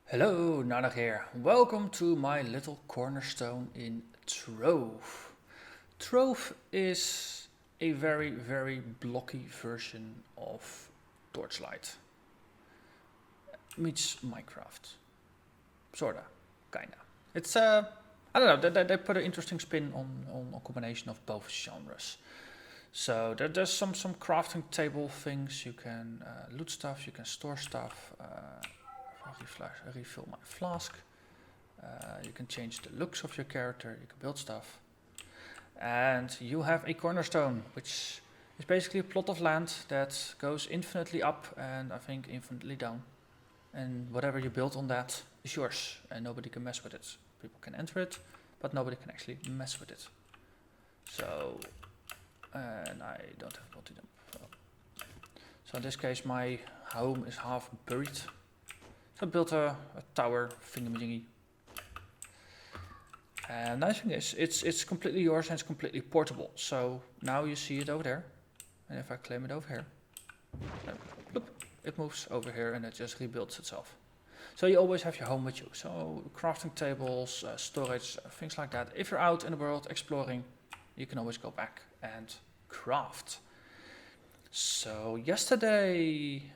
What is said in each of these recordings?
Hello, Narnach here. Welcome to my little cornerstone in Trove. Trove is a very blocky version of Torchlight. Meets Minecraft. Sorta. Kinda. It's, I don't know, they put an interesting spin on a combination of both genres. So there's some crafting table things, you can loot stuff, you can store stuff. Refill my flask. You can change the looks of your character, you can build stuff. And you have a cornerstone, which is basically a plot of land that goes infinitely up and I think infinitely down. And whatever you build on that is yours and nobody can mess with it. People can enter it, but nobody can actually mess with it. So, and I don't have multi-dump. So in this case my home is half buried. So I built a tower thingamajiggy. And nice thing is, it's completely yours and it's completely portable. So now you see it over there. And if I claim it over here, then bloop, it moves over here and it just rebuilds itself. So you always have your home with you. So crafting tables, storage, things like that. If you're out in the world exploring, you can always go back and craft. So yesterday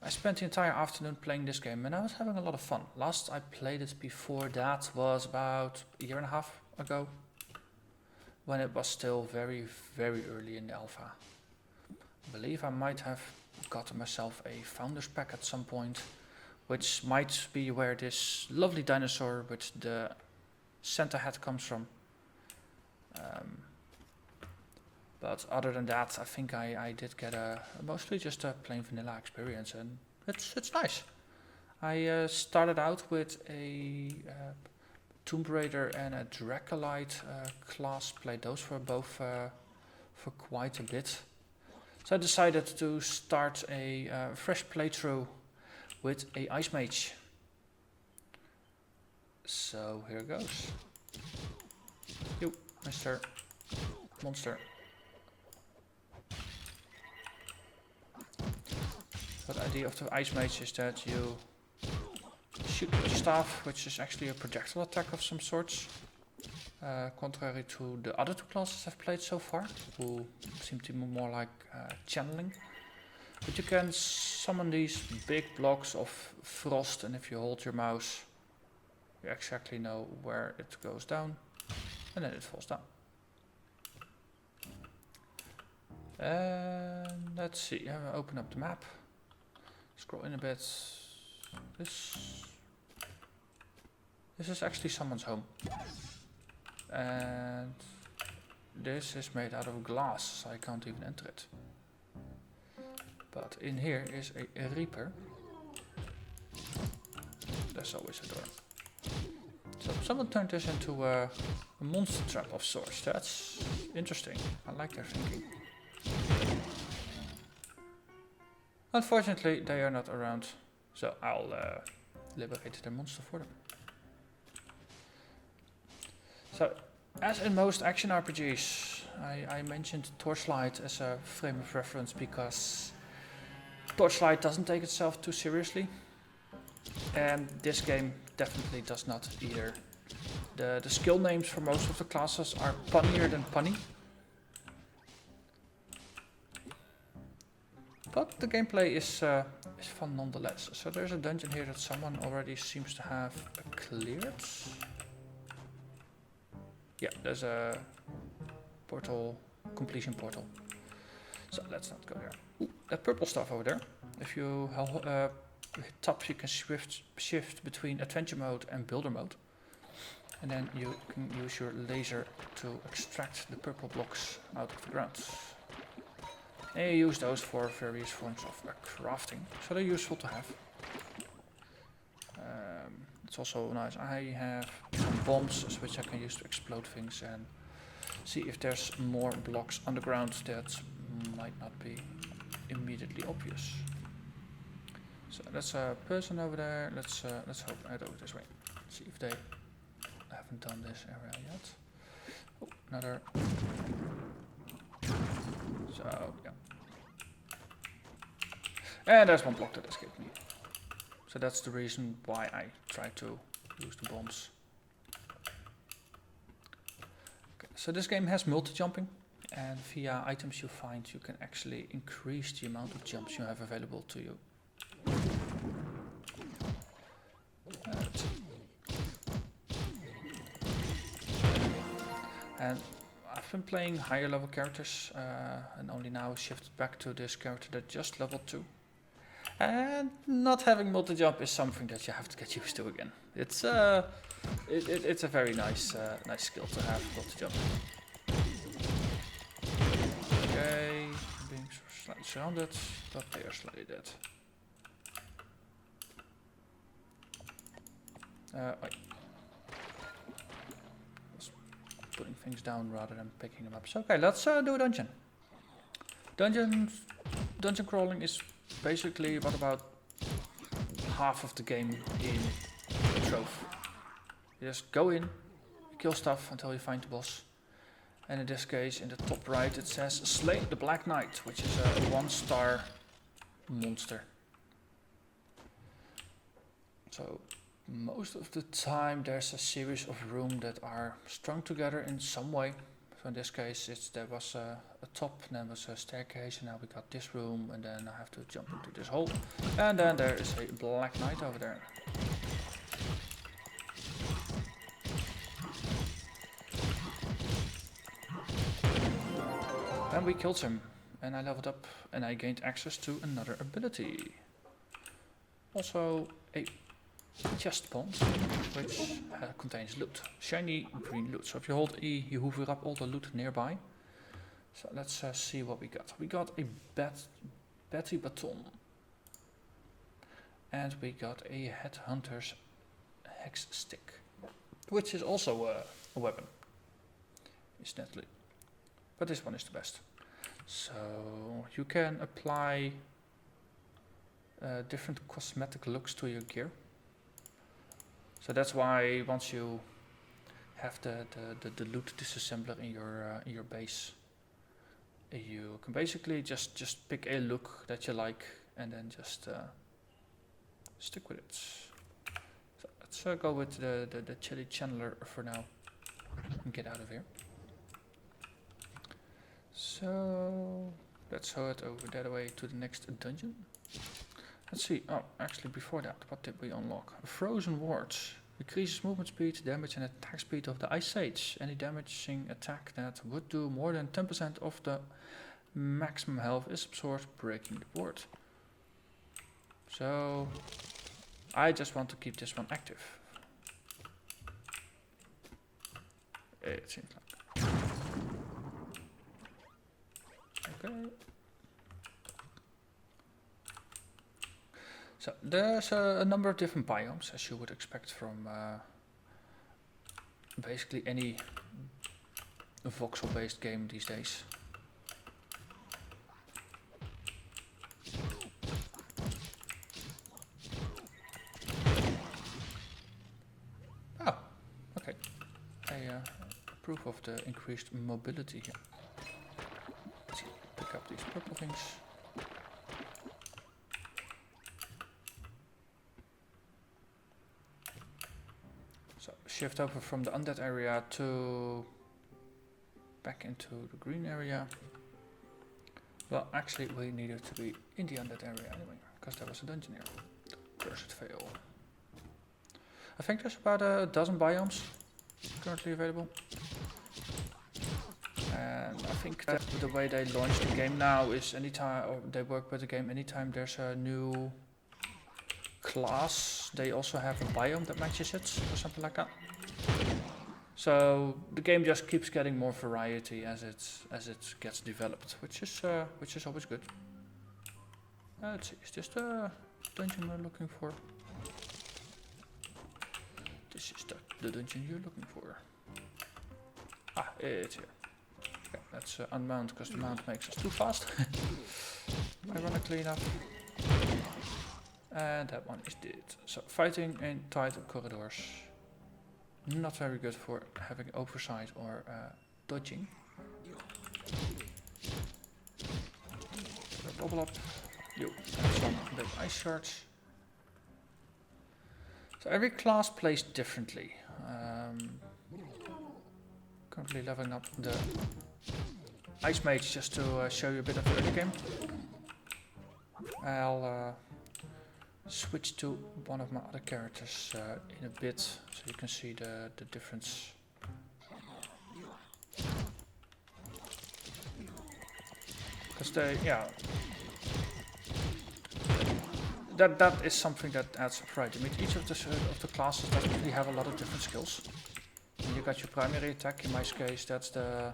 I spent the entire afternoon playing this game and I was having a lot of fun. Last I played it before that was about a year and a half ago, when it was still very early in the alpha. I believe I might have gotten myself a founder's pack at some point, which might be where this lovely dinosaur with the Santa hat comes from. But other than that, I think I did get mostly just a plain vanilla experience, and it's nice. I started out with a Tomb Raider and a Dracolite class, played those for both for quite a bit. So I decided to start a fresh playthrough with a Ice Mage. So here goes. You, Mr. Monster. The idea of the Ice Mage is that you shoot with a staff, which is actually a projectile attack of some sorts. Contrary to the other two classes I've played so far, who seem to be more like channeling. But you can summon these big blocks of frost, and if you hold your mouse, you exactly know where it goes down, and then it falls down. And let's see, open up the map. Scroll in a bit. This is actually someone's home. And this is made out of glass, so I can't even enter it. But in here is a reaper. There's always a door. So someone turned this into a monster trap of sorts. That's interesting. I like their thinking. Unfortunately, they are not around, so I'll liberate their monster for them. So, as in most action RPGs, I mentioned Torchlight as a frame of reference because Torchlight doesn't take itself too seriously, and this game definitely does not either. The skill names for most of the classes are punnier than punny. But the gameplay is fun nonetheless. So there's a dungeon here that someone already seems to have cleared. Yeah, there's a portal, completion portal. So let's not go there. Ooh, that purple stuff over there. If you hit top, you can shift between adventure mode and builder mode. And then you can use your laser to extract the purple blocks out of the ground. And you use those for various forms of crafting, so they're useful to have. It's also nice. I have some bombs which I can use to explode things and see if there's more blocks underground that might not be immediately obvious. So that's a person over there. Let's hope I go this way. See if they haven't done this area yet. Oh, another. So, yeah. And there's one block that escaped me. So that's the reason why I try to use the bombs. Okay, so this game has multi-jumping, and via items you find you can actually increase the amount of jumps you have available to you. And I've been playing higher level characters and only now shifted back to this character that just leveled 2. And not having multi-jump is something that you have to get used to again. It's it's a very nice nice skill to have, multi-jump. Okay, being slightly surrounded, but they are slightly dead. Wait. Just putting things down rather than picking them up. So okay, let's do a dungeon. Dungeon crawling is basically what about half of the game in Trove. You just go in, kill stuff until you find the boss. And in this case, in the top right, it says Slay the Black Knight, which is a 1-star monster. So most of the time there's a series of rooms that are strung together in some way. So in this case, there was a top, and then was a staircase, and now we got this room, and then I have to jump into this hole. And then there is a Black Knight over there. And we killed him, and I leveled up, and I gained access to another ability. Also a chest pond, which contains loot, shiny green loot. So if you hold E, you hoover up all the loot nearby. So let's see what we got. We got a Betty baton, and we got a headhunter's hex stick, which is also a weapon, incidentally. But this one is the best. So you can apply different cosmetic looks to your gear. So that's why once you have the loot disassembler in your base, you can basically just pick a look that you like and then just stick with it. So let's go with the chili channeler for now and get out of here. So let's head over that way to the next dungeon. Let's see. Oh, actually before that, what did we unlock? Frozen wards. Increases movement speed, damage and attack speed of the Ice Sage. Any damaging attack that would do more than 10% of the maximum health is absorbed, breaking the ward. So I just want to keep this one active. It seems like. Okay. So there's a number of different biomes, as you would expect from basically any voxel-based game these days. Oh, okay. I approve of the increased mobility here. Let's pick up these purple things. Shift over from the undead area to back into the green area. Well, actually we needed to be in the undead area anyway, because there was a dungeon here. Cursed fail. I think there's about a dozen biomes currently available. And I think that the way they launch the game now is anytime, or they work with the game anytime there's a new class, they also have a biome that matches it or something like that. So the game just keeps getting more variety as it gets developed, which is always good. Let's see, is this the dungeon we're looking for? This is the dungeon you're looking for. Ah, it's here. Okay, let's unmount because the mount makes us too fast. Ironically enough. And that one is dead. So fighting in tight corridors. Not very good for having oversight or dodging. So bubble up. You have some big ice shards. So every class plays differently. Currently leveling up the Ice Mage just to show you a bit of the early game. I'll switch to one of my other characters in a bit so you can see the difference. Because that is something that adds variety. I mean, each of the classes doesn't really have a lot of different skills. And you got your primary attack. In my case, that's I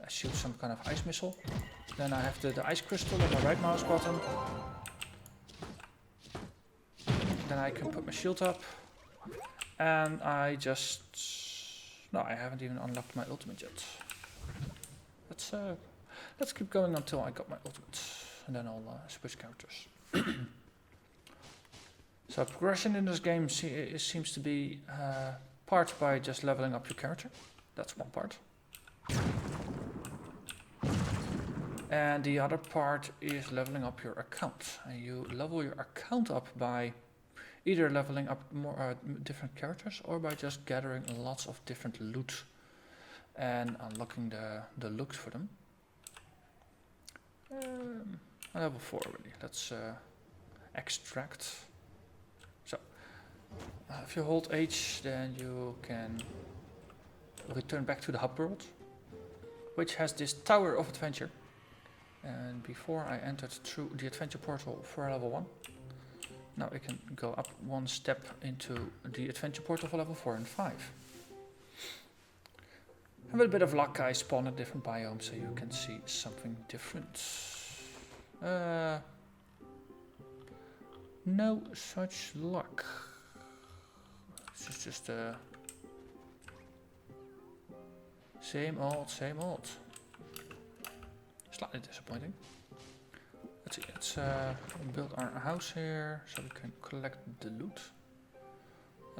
shoot some kind of ice missile. Then I have the ice crystal on my right mouse button. Then I can put my shield up. And I haven't even unlocked my ultimate yet. Let's keep going until I got my ultimate, and then I'll switch characters. So progression in this game seems to be part by just leveling up your character. That's one part. And the other part is leveling up your account. And you level your account up by either leveling up more different characters or by just gathering lots of different loot and unlocking the looks for them. Level 4 already. Let's extract. So, if you hold H, then you can return back to the hub world, which has this Tower of Adventure. And before I entered through the adventure portal for level 1, now I can go up one step into the adventure portal for level 4 and 5. And with a bit of luck, I spawn a different biome so you can see something different. No such luck. This is just same old, same old. Slightly disappointing. Let's see, let's build our house here so we can collect the loot.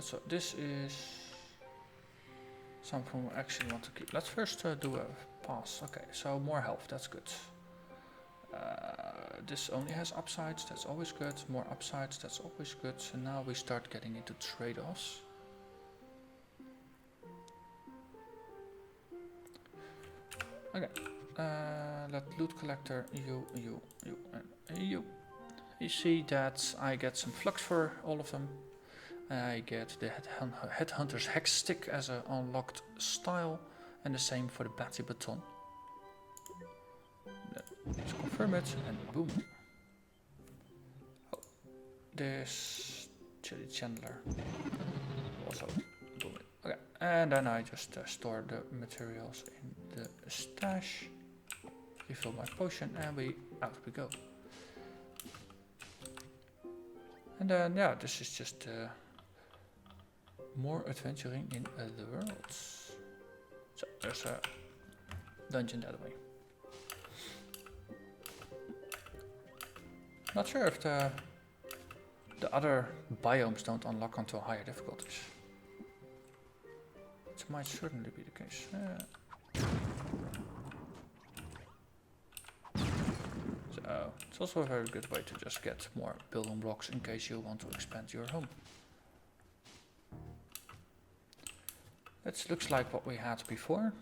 So this is something we actually want to keep. Let's first do a pass. Okay, so more health, that's good. This only has upsides, that's always good. More upsides, that's always good. So now we start getting into trade-offs. Okay, let loot collector, you, and you. You see that I get some flux for all of them. I get the Headhunter's Hex Stick as an unlocked style, and the same for the Batty Baton. Let's confirm it, and boom. Oh, this Chili Chandler. Also, boom. Okay, and then I just store the materials in the stash, refill my potion, and out we go. And then, yeah, this is just more adventuring in the world. So, there's a dungeon that way. Not sure if the other biomes don't unlock until higher difficulties. Which might certainly be the case. So, it's also a very good way to just get more building blocks in case you want to expand your home. That looks like what we had before.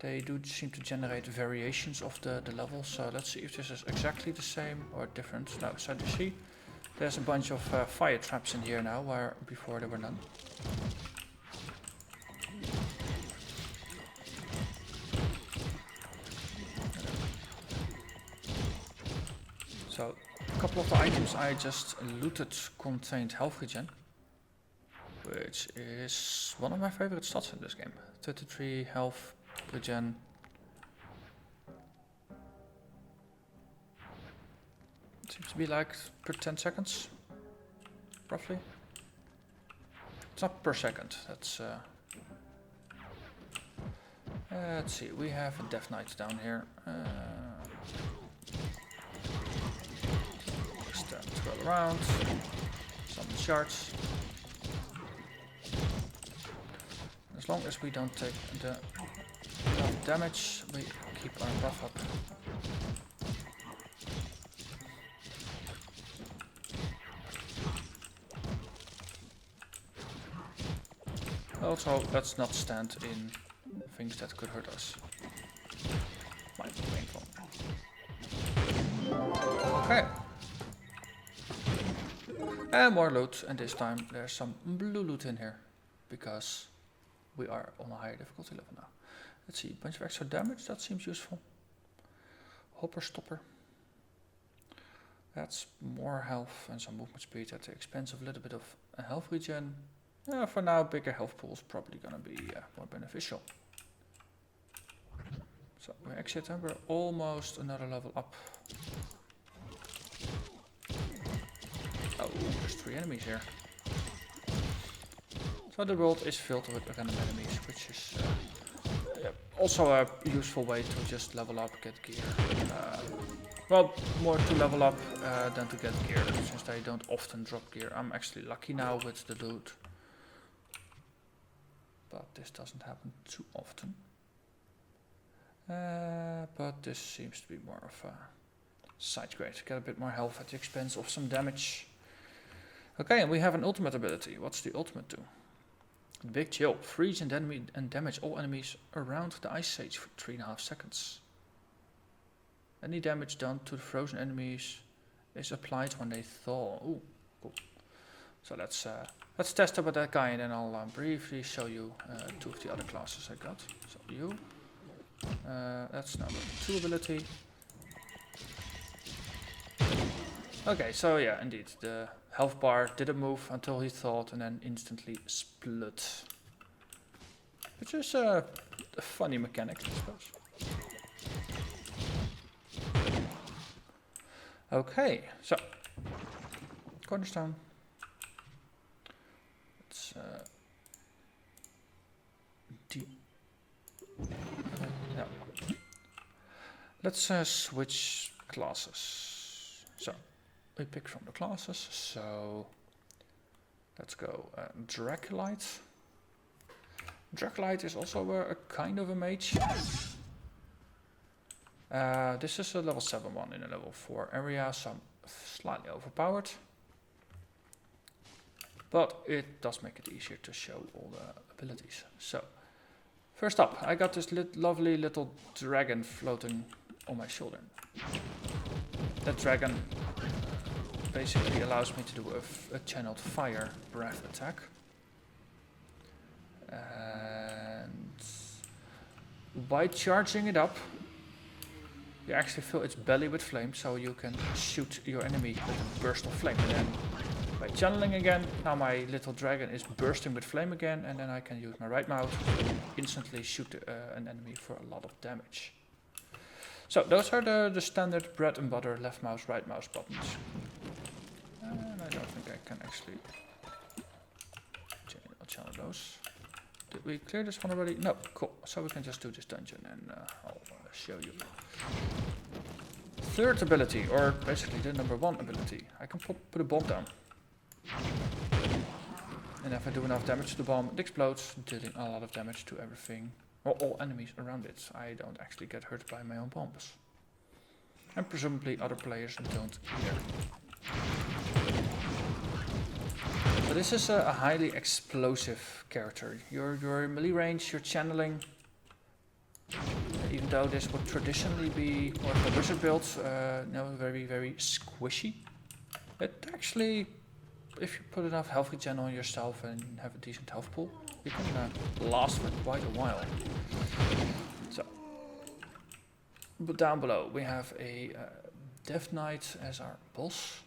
They do seem to generate variations of the levels, so let's see if this is exactly the same or different. No, so you see, there's a bunch of fire traps in here now, where before there were none. So, a couple of the items I just looted contained health regen, which is one of my favorite stats in this game. 33 health regen. Seems to be like per 10 seconds, roughly. It's not per second, that's... let's see, we have a Death Knight down here. Just twirl around, summon shards. As long as we don't take enough damage, we keep our buff up. Also, let's not stand in things that could hurt us. Might be painful. Okay. And more loot, and this time there's some blue loot in here. Because we are on a higher difficulty level now. Let's see, a bunch of extra damage, that seems useful. Hopper stopper. That's more health and some movement speed at the expense of a little bit of health regen. For now, bigger health pool is probably gonna be more beneficial. So we exit and we're almost another level up. Oh, there's 3 enemies here. So the world is filled with random enemies, which is also a useful way to just level up, get gear. Well, more to level up than to get gear, since they don't often drop gear. I'm actually lucky now with the loot. But this doesn't happen too often. But this seems to be more of a side grade. Get a bit more health at the expense of some damage. Okay, and we have an ultimate ability. What's the ultimate do? Big Chill. Freeze and damage all enemies around the ice sage for 3.5 seconds. Any damage done to the frozen enemies is applied when they thaw. Ooh, cool. So let's test out with that guy, and then I'll briefly show you 2 of the other classes I got. So you. That's number 2 ability. Okay, so yeah, indeed, the health bar didn't move until he thawed and then instantly split. Which is a funny mechanic, I suppose. Okay, so cornerstone. Let's no. Let's switch classes. So we pick from the classes. So let's go Draculite. Draculite is also a kind of a mage. This is a level 7 one in a level 4 area, so I'm slightly overpowered. But it does make it easier to show all the abilities. So, first up, I got this lovely little dragon floating on my shoulder. That dragon basically allows me to do a channeled fire breath attack. And by charging it up, you actually fill its belly with flame, so you can shoot your enemy with a burst of flame. And then by channeling again, now my little dragon is bursting with flame again, and then I can use my right mouse to instantly shoot an enemy for a lot of damage. So those are the standard bread and butter left mouse, right mouse buttons. And I don't think I can actually channel those. Did we clear this one already? No, cool. So we can just do this dungeon and I'll show you. Third ability, or basically the number 1 ability. I can put a bomb down. And if I do enough damage to the bomb, it explodes, dealing a lot of damage to everything, or all enemies around it. I don't actually get hurt by my own bombs. And presumably other players don't either. So this is a highly explosive character. Your melee range, your channeling, even though this would traditionally be more of a wizard build, very, very squishy. It actually, if you put enough health regen on yourself and have a decent health pool, you can last for quite a while. So, but down below we have a Death Knight as our boss.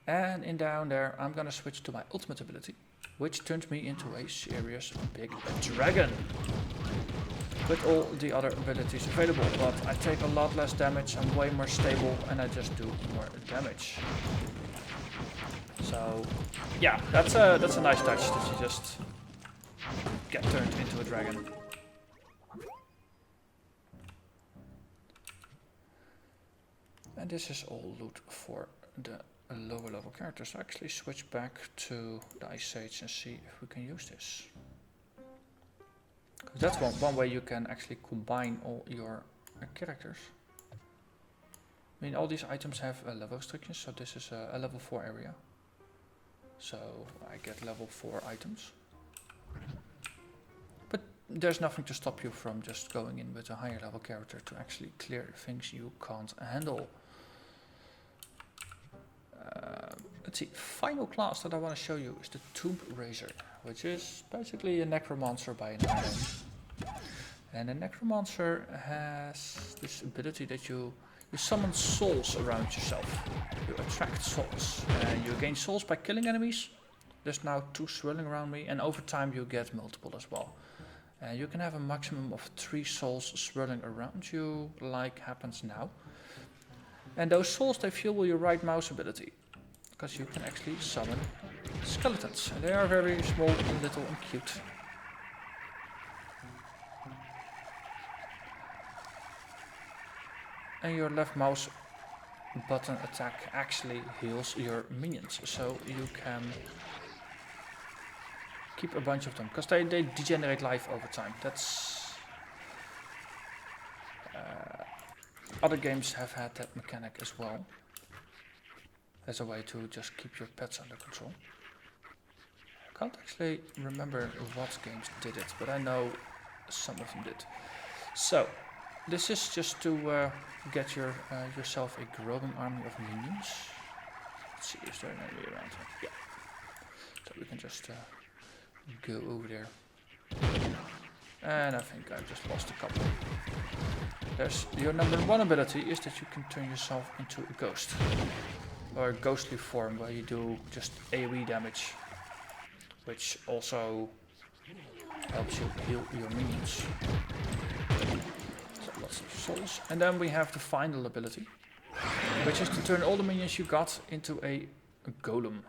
And in down there, I'm gonna switch to my ultimate ability, which turns me into a serious big dragon. With all the other abilities available, but I take a lot less damage, I'm way more stable, and I just do more damage. So, yeah, that's a nice touch that you just get turned into a dragon. And this is all loot for the lower level characters. Actually switch back to the Ice Sage and see if we can use this. That's one way you can actually combine all your characters. I mean, all these items have level restrictions, so this is a level 4 area. So I get level 4 items. there's nothing to stop you from just going in with a higher level character to actually clear things you can't handle. Let's see, final class that I want to show you is the Tomb Raiser, which is basically a necromancer by another name. And a necromancer has this ability that you summon souls around yourself. You attract souls. You gain souls by killing enemies. There's now 2 swirling around me, and over time you get multiple as well. You can have a maximum of 3 souls swirling around you, like happens now. And those souls, they fuel your right mouse ability, because you can actually summon skeletons. And they are very small and little and cute. And your left mouse button attack actually heals your minions, so you can keep a bunch of them, because they degenerate life over time. That's other games have had that mechanic as well, as a way to just keep your pets under control. I can't actually remember what games did it, but I know some of them did. So this is just to get yourself a growing army of minions. Let's see, is there an enemy around here? Yeah. So we can just go over there. And I think I've just lost a couple. There's your number 1 ability is that you can turn yourself into a ghost. Or a ghostly form where you do just AoE damage, which also helps you heal your minions. So lots of souls. And then we have the final ability, which is to turn all the minions you got into a golem.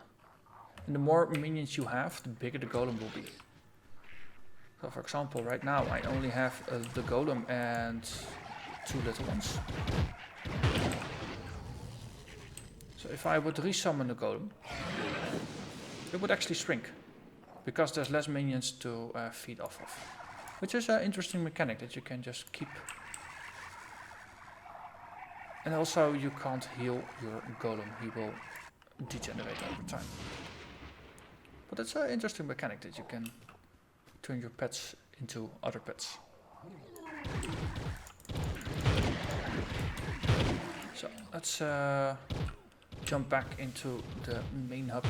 And the more minions you have, the bigger the golem will be. So for example, right now I only have the golem and 2 little ones. So if I would resummon the golem, it would actually shrink, because there's less minions to feed off of. Which is an interesting mechanic that you can just keep. And also you can't heal your golem, he will degenerate over time. But it's an interesting mechanic that you can turn your pets into other pets. So let's jump back into the main hub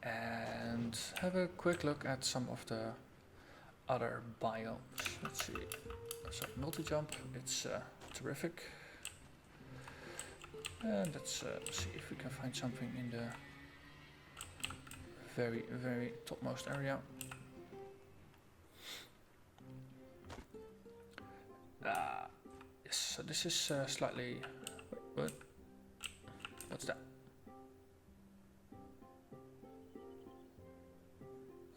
and have a quick look at some of the other biomes. Let's see. So multi-jump, it's terrific. And let's see if we can find something in the very, very topmost area. Yes, so this is slightly... Wait, what? What's that?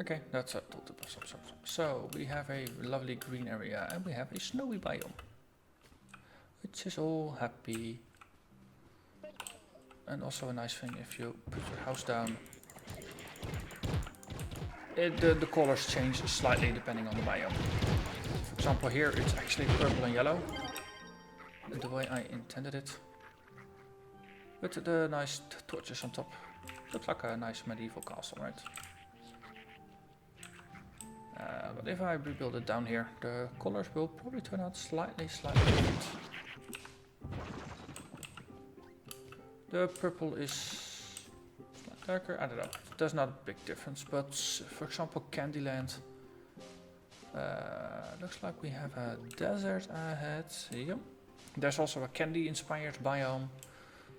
Okay, that's a total. So we have a lovely green area and we have a snowy biome, which is all happy. And also a nice thing, if you put your house down, the colors change slightly depending on the biome. For example, here it's actually purple and yellow, the way I intended it. With the nice torches on top. Looks like a nice medieval castle, right? But if I rebuild it down here, the colors will probably turn out slightly different. The purple is darker, I don't know. There's not a big difference, but for example, Candyland. Looks like we have a desert ahead. Yep. There's also a candy-inspired biome.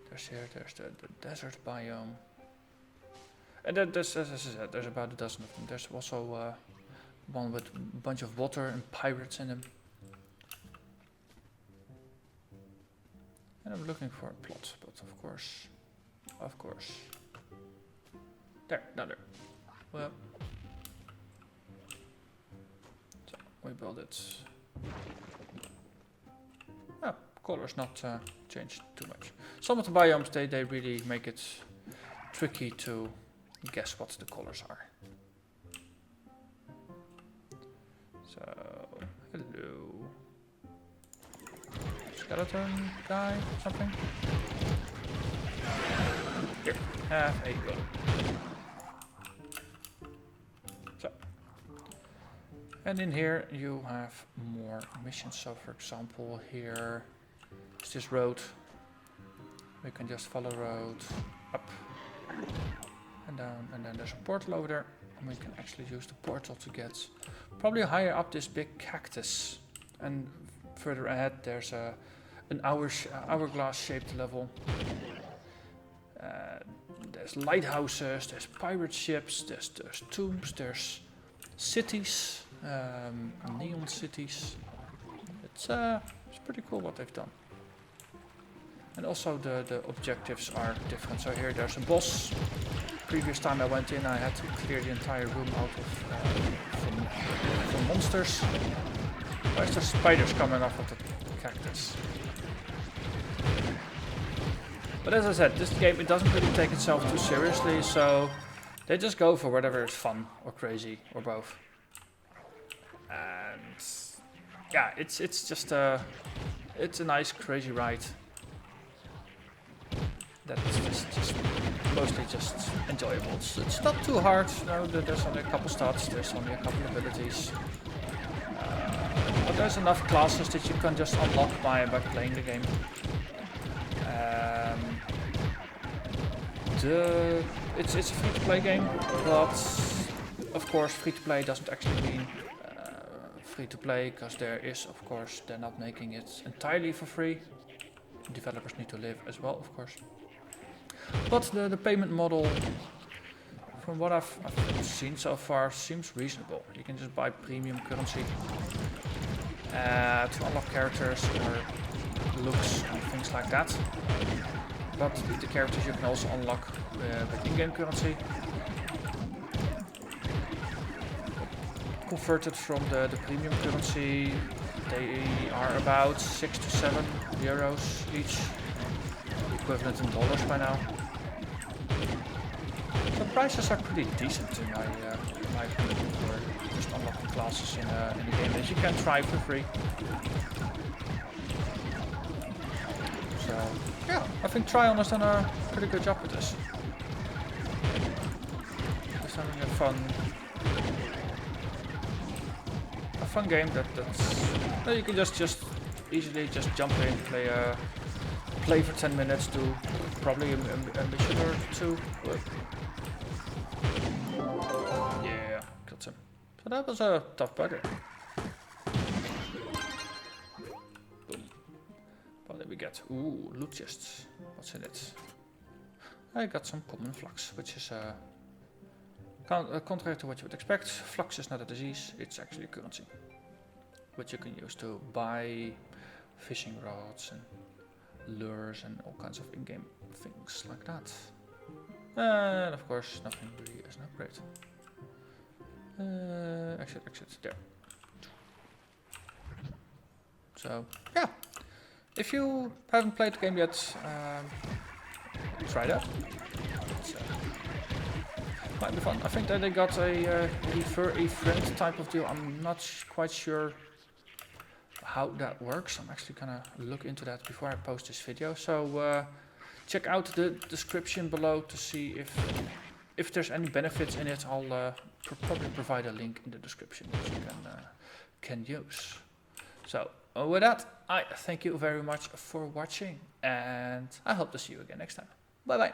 There's the desert biome. And there's, as I said, there's about a dozen of them. There's also one with a bunch of water and pirates in them. And I'm looking for a plot, but of course. There, another. Well, so we build it. Oh, colors not changed too much. Some of the biomes, they really make it tricky to guess what the colors are. So, hello. Skeleton guy, something? Here, have a go. So, And in here you have more missions. So for example, here is this road. We can just follow road up and down, and then there's a portal over there. And we can actually use the portal to get probably higher up this big cactus. And further ahead there's an hourglass shaped level. There's lighthouses, there's pirate ships, there's tombs, there's cities, neon cities. It's pretty cool what they've done. And also the objectives are different. So here there's a boss. Previous time I went in, I had to clear the entire room out of from monsters. Why is there spiders coming off of the cactus? But as I said, this game, it doesn't really take itself too seriously, so they just go for whatever is fun or crazy or both. And yeah, it's just it's a nice crazy ride. That's just mostly just enjoyable. It's not too hard. No, there's only a couple stats. There's only a couple abilities. But there's enough classes that you can just unlock by playing the game. It's a free-to-play game, but of course free-to-play doesn't actually mean free-to-play, because they're not making it entirely for free. Developers need to live as well, of course. But the payment model, from what I've seen so far, seems reasonable. You can just buy premium currency to unlock characters or looks and things like that. But the characters you can also unlock with in-game currency. Converted from the premium currency, they are about 6 to 7 euros each, equivalent in dollars by now. The prices are pretty decent in my opinion for just unlocking classes in the game that you can try for free. So yeah, I think Trion has done a pretty good job with this. Just having a fun game that you can just easily just jump in, play for 10 minutes, do probably a mission or two. Yeah, got him. So that was a tough bugger. Boom. What did we get? Ooh, loot chests. What's in it? I got some common flux, which is contrary to what you would expect. Flux is not a disease, it's actually a currency, which you can use to buy fishing rods and lures and all kinds of in-game things like that. And of course, nothing really is an upgrade. Exit, there. So, yeah. If you haven't played the game yet, try that. Might be fun. I think that they got a refer a friend type of deal. I'm not quite sure how that works. I'm actually gonna look into that before I post this video. So check out the description below to see if there's any benefits in it. I'll probably provide a link in the description that you can use. So with that, I thank you very much for watching, and I hope to see you again next time. Bye bye.